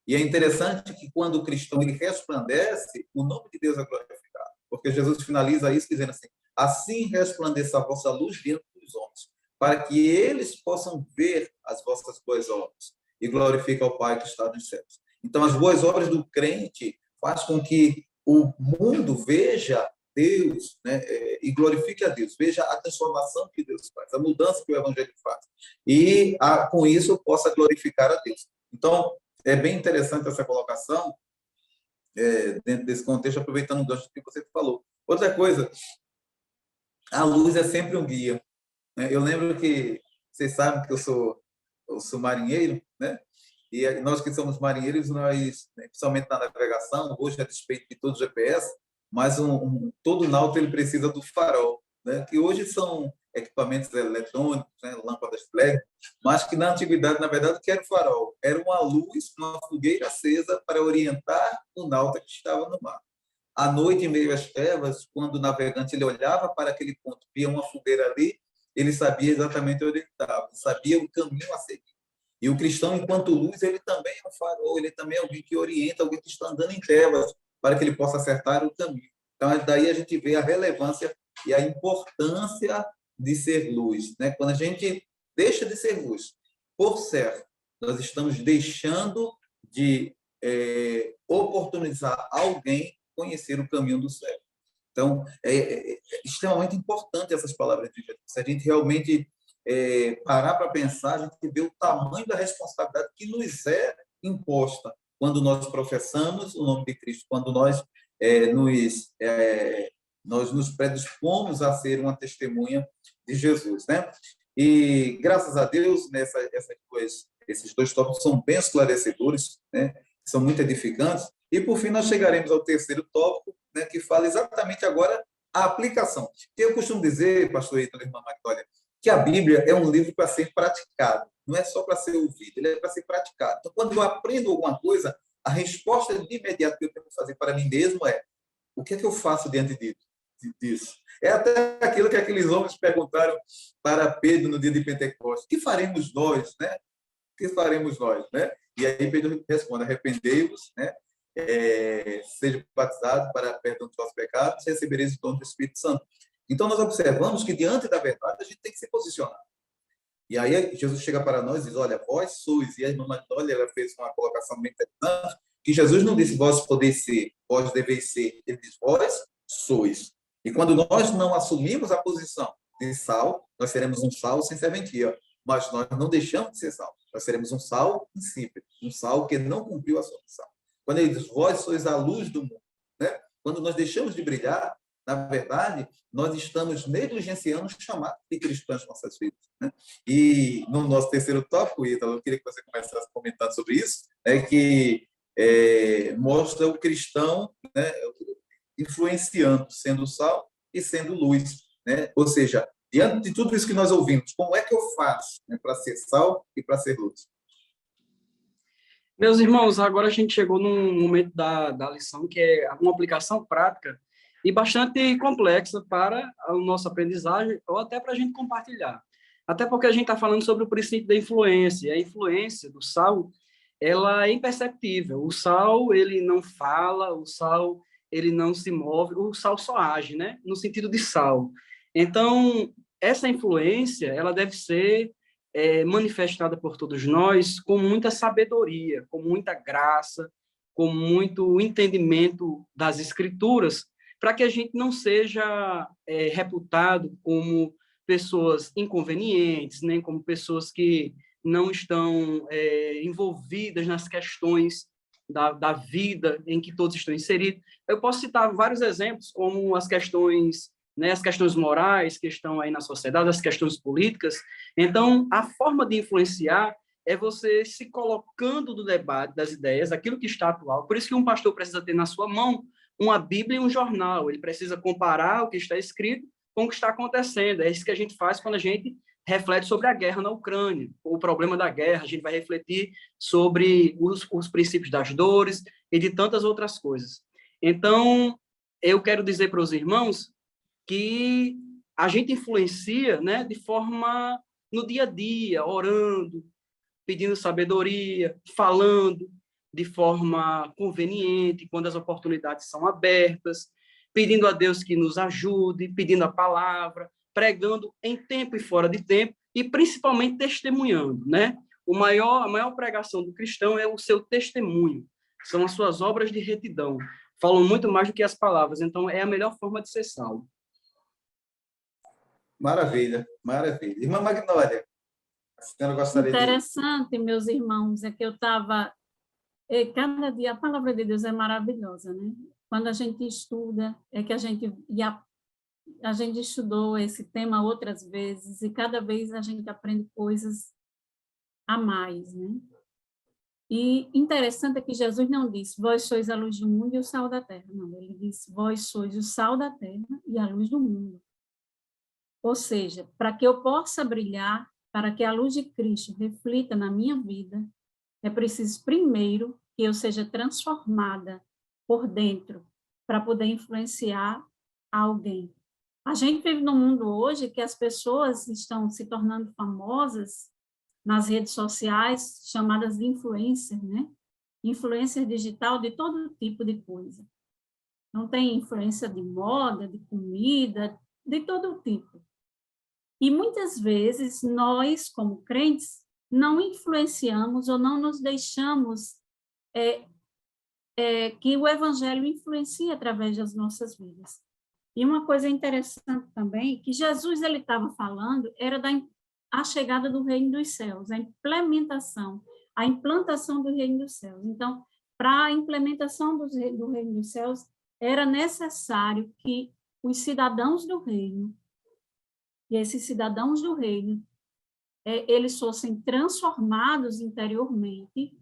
E é interessante que quando o cristão ele resplandece, o nome de Deus é glorificado. porque Jesus finaliza isso dizendo assim: assim resplandeça a vossa luz diante dos homens, para que eles possam ver as vossas boas obras e glorifique ao Pai que está nos céus. Então, as boas obras do crente faz com que o mundo veja Deus, né, e glorifique a Deus, veja a transformação que Deus faz, a mudança que o Evangelho faz, e com isso possa glorificar a Deus. Então, é bem interessante essa colocação, dentro desse contexto, aproveitando o gancho que você falou. Outra coisa, a luz é sempre um guia, né? Eu lembro que, vocês sabem que eu sou marinheiro, né? E nós que somos marinheiros, nós, principalmente na navegação, hoje a despeito de todo o GPS, mas todo náutico ele precisa do farol, né? Que hoje são equipamentos eletrônicos, né? Lâmpadas LED, mas que na antiguidade, na verdade, o que era o farol? Era uma luz, uma fogueira acesa para orientar o náutico que estava no mar. À noite, em meio às trevas, quando o navegante ele olhava para aquele ponto, via uma fogueira ali, ele sabia exatamente onde ele estava, sabia o caminho a seguir. E o cristão, enquanto luz, ele também é um farol, ele também é alguém que orienta, alguém que está andando em trevas, para que ele possa acertar o caminho. Então, daí a gente vê a relevância e a importância de ser luz, né? Quando a gente deixa de ser luz, por certo, nós estamos deixando de oportunizar alguém conhecer o caminho do céu. Então, é extremamente importante essas palavras de Jesus. Se a gente realmente parar para pensar, a gente vê o tamanho da responsabilidade que nos é imposta quando nós professamos o nome de Cristo, quando nós nos predispomos a ser uma testemunha de Jesus, né? E, graças a Deus, esses dois tópicos são bem esclarecedores, né? São muito edificantes. E, por fim, nós chegaremos ao terceiro tópico, né, que fala exatamente agora a aplicação. Eu costumo dizer, pastor Ítalo e irmã Magdônia, que a Bíblia é um livro para ser praticado, não é só para ser ouvido, ele é para ser praticado. Então, quando eu aprendo alguma coisa, a resposta de imediato que eu tenho que fazer para mim mesmo é: o que é que eu faço diante disso? É até aquilo que aqueles homens perguntaram para Pedro no dia de Pentecostes: o que faremos nós, né? O que faremos nós, né? E aí Pedro responde: arrependei-vos, né? Seja batizado para perdão dos vossos pecados, recebereis o dom do Espírito Santo. Então, nós observamos que, diante da verdade, a gente tem que se posicionar. E aí, Jesus chega para nós e diz: olha, vós sois. E a irmã Magdônia, ela fez uma colocação bem interessante, que Jesus não disse: vós podeis ser, vós deveis ser. Ele diz: vós sois. E quando nós não assumimos a posição de sal, nós seremos um sal sem serventia. Mas nós não deixamos de ser sal. Nós seremos um sal insípido, um sal que não cumpriu a sua missão. Quando ele diz: vós sois a luz do mundo, né? Quando nós deixamos de brilhar, na verdade, nós estamos negligenciando o chamado de Cristo nas nossas vidas, né? E no nosso terceiro tópico, Ítalo, eu queria que você começasse comentando sobre isso, que mostra o cristão, né, influenciando, sendo sal e sendo luz, né? Ou seja, diante de tudo isso que nós ouvimos, como é que eu faço, né, para ser sal e para ser luz? Meus irmãos, agora a gente chegou num momento da lição que é uma aplicação prática e bastante complexa para o nosso aprendizagem ou até para a gente compartilhar. Até porque a gente está falando sobre o princípio da influência. A influência do sal, ela é imperceptível. O sal, ele não fala, o sal, ele não se move, o sal só age, né? No sentido de sal. Então, essa influência, ela deve ser manifestada por todos nós com muita sabedoria, com muita graça, com muito entendimento das Escrituras, para que a gente não seja reputado como pessoas inconvenientes, nem como pessoas que não estão envolvidas nas questões da vida em que todos estão inseridos. Eu posso citar vários exemplos, como as questões morais que estão aí na sociedade, as questões políticas. Então, a forma de influenciar é você se colocando no debate das ideias, aquilo que está atual. Por isso que um pastor precisa ter na sua mão uma Bíblia e um jornal. Ele precisa comparar o que está escrito com o que está acontecendo. É isso que a gente faz quando a gente reflete sobre a guerra na Ucrânia, o problema da guerra. A gente vai refletir sobre os princípios das dores e de tantas outras coisas. Então, eu quero dizer para os irmãos que a gente influencia, né, de forma no dia a dia, orando, pedindo sabedoria, falando de forma conveniente, quando as oportunidades são abertas, pedindo a Deus que nos ajude, pedindo a palavra, pregando em tempo e fora de tempo, e principalmente testemunhando, né? A maior pregação do cristão é o seu testemunho, são as suas obras de retidão. Falam muito mais do que as palavras, então é a melhor forma de ser salvo. Maravilha, maravilha. Irmã Magnólia, a senhora gostaria Interessante, meus irmãos, é que eu estava... Cada dia a palavra de Deus é maravilhosa, né? Quando a gente estuda, é que a gente estudou esse tema outras vezes, e cada vez a gente aprende coisas a mais, né? E interessante é que Jesus não disse, vós sois a luz do mundo e o sal da terra. Não, ele disse, vós sois o sal da terra e a luz do mundo. Ou seja, para que eu possa brilhar, para que a luz de Cristo reflita na minha vida, é preciso, primeiro, que eu seja transformada por dentro, para poder influenciar alguém. A gente vive num mundo hoje que as pessoas estão se tornando famosas nas redes sociais, chamadas de influencer, né? Influencer digital de todo tipo de coisa. Não tem influência de moda, de comida, de todo tipo. E muitas vezes nós, como crentes, não influenciamos ou não nos deixamos que o evangelho influencie através das nossas vidas. E uma coisa interessante também, que Jesus ele estava falando, era a chegada do reino dos céus, a implantação do reino dos céus. Então, para a implementação do reino dos céus, era necessário que os cidadãos do reino, e esses cidadãos do reino, eles fossem transformados interiormente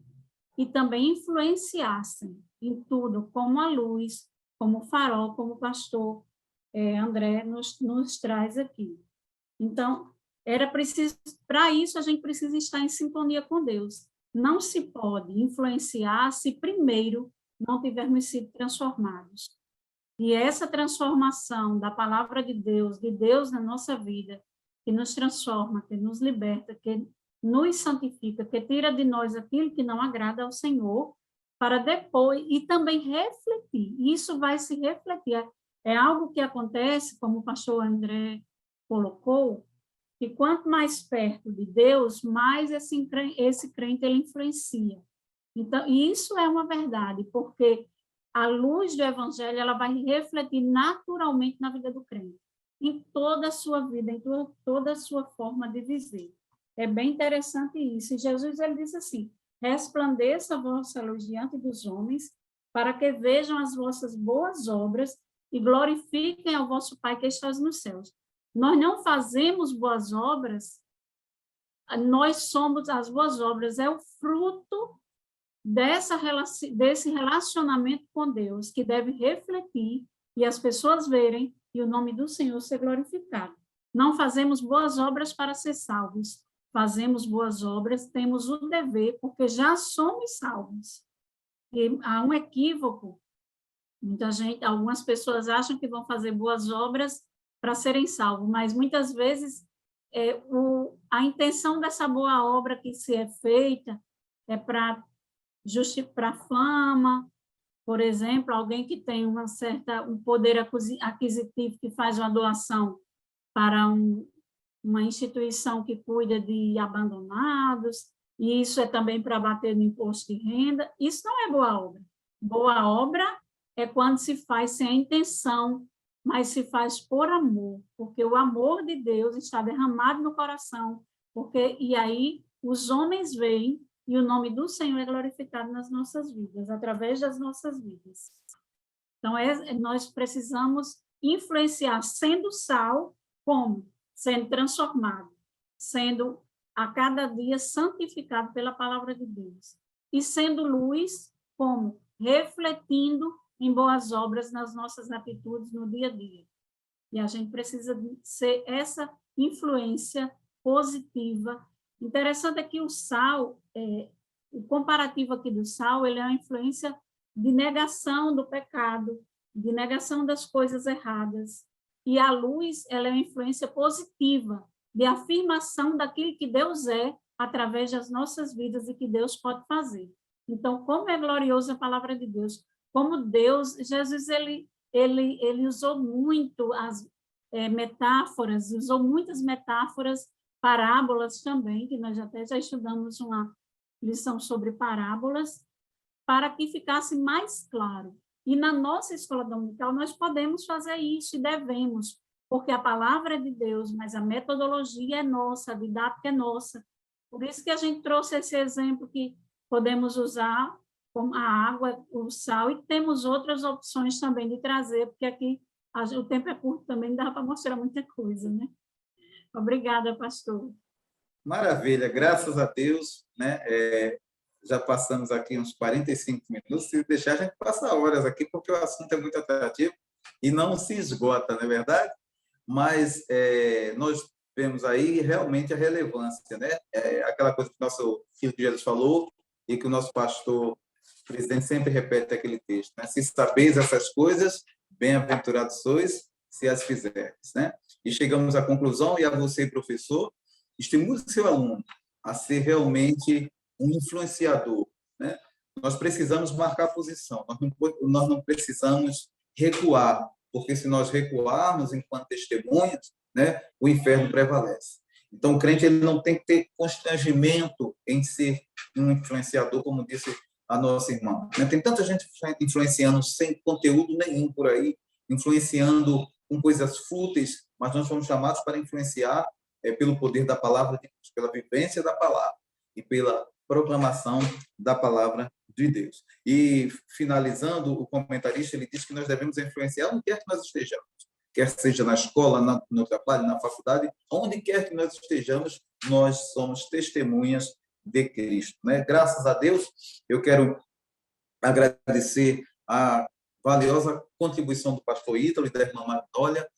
e também influenciassem em tudo, como a luz, como o farol, como o pastor André nos traz aqui. Então, era preciso, para isso a gente precisa estar em sintonia com Deus. Não se pode influenciar se primeiro não tivermos sido transformados. E essa transformação da palavra de Deus na nossa vida, que nos transforma, que nos liberta, que nos santifica, que tira de nós aquilo que não agrada ao Senhor, para depois, e também refletir. Isso vai se refletir. É algo que acontece, como o pastor André colocou, que quanto mais perto de Deus, mais esse crente ele influencia. Então, isso é uma verdade, porque a luz do evangelho ela vai refletir naturalmente na vida do crente, em toda a sua vida, em toda a sua forma de viver. É bem interessante isso. E Jesus ele diz assim, resplandeça a vossa luz diante dos homens, para que vejam as vossas boas obras e glorifiquem ao vosso Pai que está nos céus. Nós não fazemos boas obras, nós somos as boas obras, é o fruto desse relacionamento com Deus, que deve refletir e as pessoas verem e o nome do Senhor ser glorificado. Não fazemos boas obras para ser salvos, fazemos boas obras, temos o dever, porque já somos salvos. E há um equívoco, algumas pessoas acham que vão fazer boas obras para serem salvos, mas muitas vezes a intenção dessa boa obra que se é feita é para fama, por exemplo, alguém que tem um poder aquisitivo que faz uma doação para uma instituição que cuida de abandonados, e isso é também para bater no imposto de renda, isso não é boa obra. Boa obra é quando se faz sem a intenção, mas se faz por amor, porque o amor de Deus está derramado no coração, e aí os homens veem e o nome do Senhor é glorificado nas nossas vidas, através das nossas vidas. Então, nós precisamos influenciar, sendo sal, como? Sendo transformado, sendo a cada dia santificado pela palavra de Deus. E sendo luz, como? Refletindo em boas obras nas nossas atitudes no dia a dia. E a gente precisa ser essa influência positiva. Interessante é que o sal, o comparativo aqui do sal, ele é uma influência de negação do pecado, de negação das coisas erradas. E a luz, ela é uma influência positiva, de afirmação daquilo que Deus é, através das nossas vidas e que Deus pode fazer. Então, como é gloriosa a palavra de Deus, como Deus, Jesus, ele ele usou muito as metáforas, usou muitas metáforas, parábolas também, que nós até já estudamos uma lição sobre parábolas, para que ficasse mais claro. E na nossa escola dominical nós podemos fazer isso e devemos, porque a palavra é de Deus, mas a metodologia é nossa, a didática é nossa. Por isso que a gente trouxe esse exemplo que podemos usar como a água, o sal, e temos outras opções também de trazer, porque aqui o tempo é curto também, dá para mostrar muita coisa, né? Obrigada, pastor. Maravilha, graças a Deus, né? Já passamos aqui uns 45 minutos, se deixar a gente passa horas aqui, porque o assunto é muito atrativo e não se esgota, não é verdade? Mas nós vemos aí realmente a relevância, né? Aquela coisa que o nosso filho de Jesus falou e que o nosso pastor presidente sempre repete aquele texto, né? Se sabeis essas coisas, bem-aventurados sois se as fizerdes, né? E chegamos à conclusão, e a você, professor, estimule seu aluno a ser realmente um influenciador, né? Nós precisamos marcar posição, nós não precisamos recuar, porque se nós recuarmos enquanto testemunhas, né, o inferno prevalece. Então, o crente ele não tem que ter constrangimento em ser um influenciador, como disse a nossa irmã. Tem tanta gente influenciando sem conteúdo nenhum por aí, influenciando com coisas fúteis, mas nós fomos chamados para influenciar pelo poder da palavra de Deus, pela vivência da palavra e pela proclamação da palavra de Deus. E, finalizando, o comentarista ele diz que nós devemos influenciar onde quer que nós estejamos, quer seja na escola, no trabalho, na faculdade, onde quer que nós estejamos, nós somos testemunhas de Cristo, né? Graças a Deus, eu quero agradecer a valiosa contribuição do pastor Ítalo e da irmã Magdólia.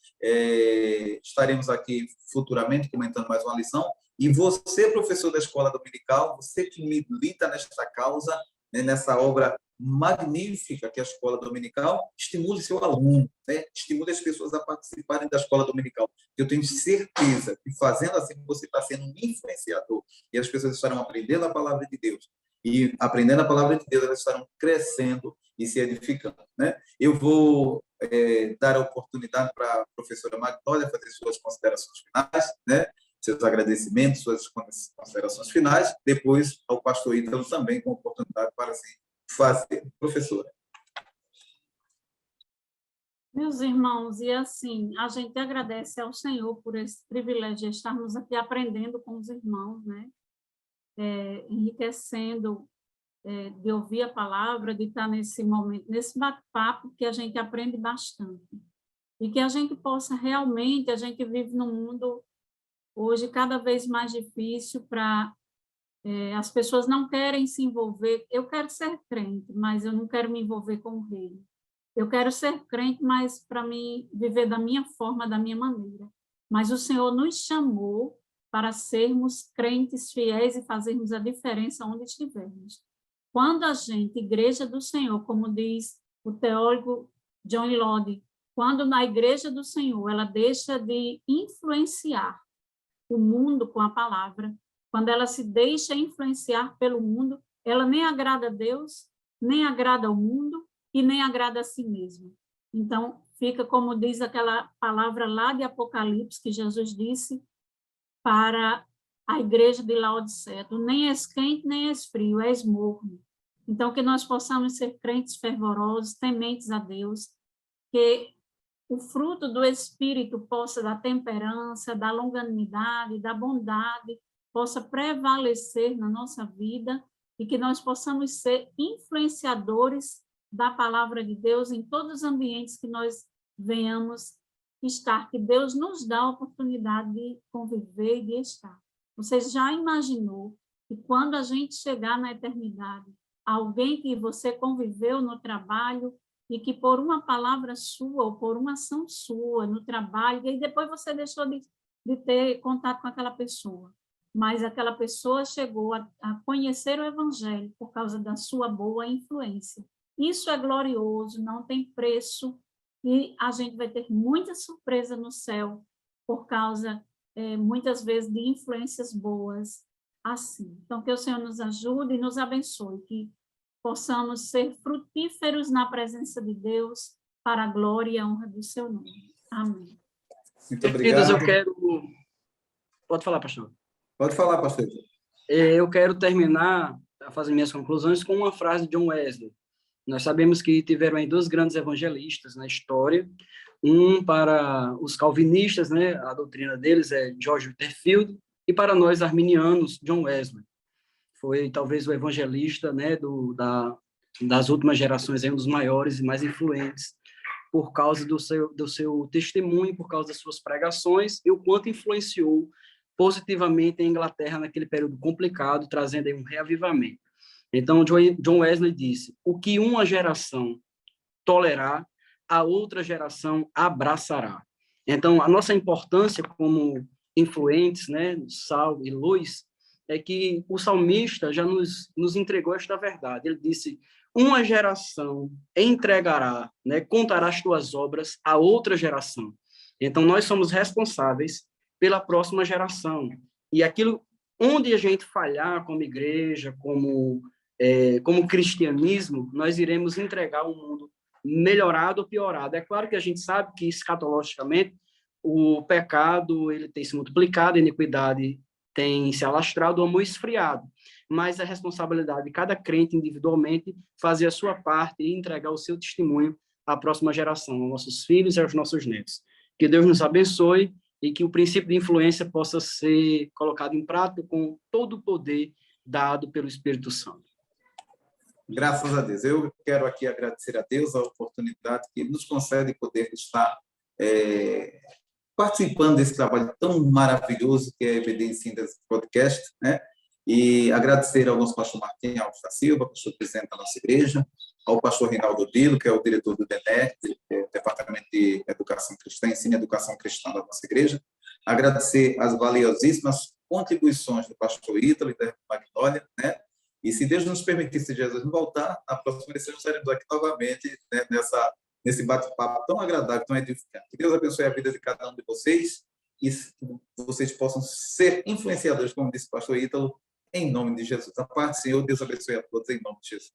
Estaremos aqui futuramente comentando mais uma lição. E você, professor da escola dominical, você que milita nesta causa, né, nessa obra magnífica que é a escola dominical, estimule seu aluno, né? Estimule as pessoas a participarem da escola dominical. Eu tenho certeza que fazendo assim você está sendo um influenciador e as pessoas estarão aprendendo a palavra de Deus. E aprendendo a palavra de Deus, elas estarão crescendo e se edificando, né? Eu vou dar a oportunidade para a professora Magdólia fazer suas considerações finais, né? Seus agradecimentos, suas considerações finais, depois ao pastor Ítalo também com oportunidade para assim fazer. Professora. Meus irmãos, e assim, a gente agradece ao Senhor por esse privilégio de estarmos aqui aprendendo com os irmãos, né? Enriquecendo, de ouvir a palavra, de estar nesse momento, nesse bate-papo, que a gente aprende bastante. E que a gente possa realmente, a gente vive num mundo hoje cada vez mais difícil para as pessoas não querem se envolver. Eu quero ser crente, mas eu não quero me envolver com o reino. Eu quero ser crente, mas para mim viver da minha forma, da minha maneira. Mas o Senhor nos chamou para sermos crentes fiéis e fazermos a diferença onde estivermos. Quando a gente, igreja do Senhor, como diz o teólogo John Lodge, quando na igreja do Senhor ela deixa de influenciar o mundo com a palavra, quando ela se deixa influenciar pelo mundo, ela nem agrada a Deus, nem agrada ao mundo e nem agrada a si mesma. Então, fica como diz aquela palavra lá de Apocalipse, que Jesus disse para a igreja de Laodiceia: tu nem és quente, nem és frio, és morno. Então, que nós possamos ser crentes fervorosos, tementes a Deus, que o fruto do Espírito possa, da temperança, da longanimidade, da bondade, possa prevalecer na nossa vida e que nós possamos ser influenciadores da palavra de Deus em todos os ambientes que nós venhamos estar, que Deus nos dá a oportunidade de conviver e de estar. Você já imaginou que quando a gente chegar na eternidade, alguém que você conviveu no trabalho e que por uma palavra sua ou por uma ação sua no trabalho, e depois você deixou de ter contato com aquela pessoa, mas aquela pessoa chegou a conhecer o Evangelho por causa da sua boa influência. Isso é glorioso, não tem preço, e a gente vai ter muita surpresa no céu por causa, muitas vezes, de influências boas assim. Então, que o Senhor nos ajude e nos abençoe, que possamos ser frutíferos na presença de Deus, para a glória e a honra do seu nome. Amém. Muito Queridos, obrigado. eu quero... Pode falar, pastor. Pode falar, pastor. Eu quero terminar, a fazer minhas conclusões, com uma frase de John Wesley. Nós sabemos que tiveram aí dois grandes evangelistas na história, um para os calvinistas, né, a doutrina deles é George Whitefield, e para nós arminianos, John Wesley. Foi talvez o evangelista, né, das últimas gerações, um dos maiores e mais influentes, por causa do seu testemunho, por causa das suas pregações, e o quanto influenciou positivamente a Inglaterra naquele período complicado, trazendo aí um reavivamento. Então, John Wesley disse: o que uma geração tolerar, a outra geração abraçará. Então, a nossa importância como influentes, né, sal e luz, é que o salmista já nos entregou esta verdade. Ele disse: uma geração entregará, né, contará as tuas obras a outra geração. Então, nós somos responsáveis pela próxima geração. E aquilo onde a gente falhar como igreja, como cristianismo, nós iremos entregar um mundo melhorado ou piorado. É claro que a gente sabe que, escatologicamente, o pecado ele tem se multiplicado, a iniquidade tem se alastrado, o amor esfriado. Mas a responsabilidade de cada crente individualmente fazer a sua parte e entregar o seu testemunho à próxima geração, aos nossos filhos e aos nossos netos. Que Deus nos abençoe e que o princípio de influência possa ser colocado em prática com todo o poder dado pelo Espírito Santo. Graças a Deus. Eu quero aqui agradecer a Deus a oportunidade que nos concede poder estar participando desse trabalho tão maravilhoso que é a Evidência desse podcast, né? E agradecer ao nosso pastor Martim Alves da Silva, pastor presidente da nossa igreja, ao pastor Reinaldo Dilo, que é o diretor do DENER, Departamento de Educação Cristã, Ensino e Educação Cristã da nossa igreja. Agradecer as valiosíssimas contribuições do pastor Ítalo e da Magnólia, né? E se Deus nos permitir, se Jesus não voltar, na próxima edição estaremos aqui novamente, né, nesse bate-papo tão agradável, tão edificante. Que Deus abençoe a vida de cada um de vocês e vocês possam ser influenciadores, como disse o pastor Ítalo, em nome de Jesus. A paz do Senhor, Deus abençoe a todos, em nome de Jesus.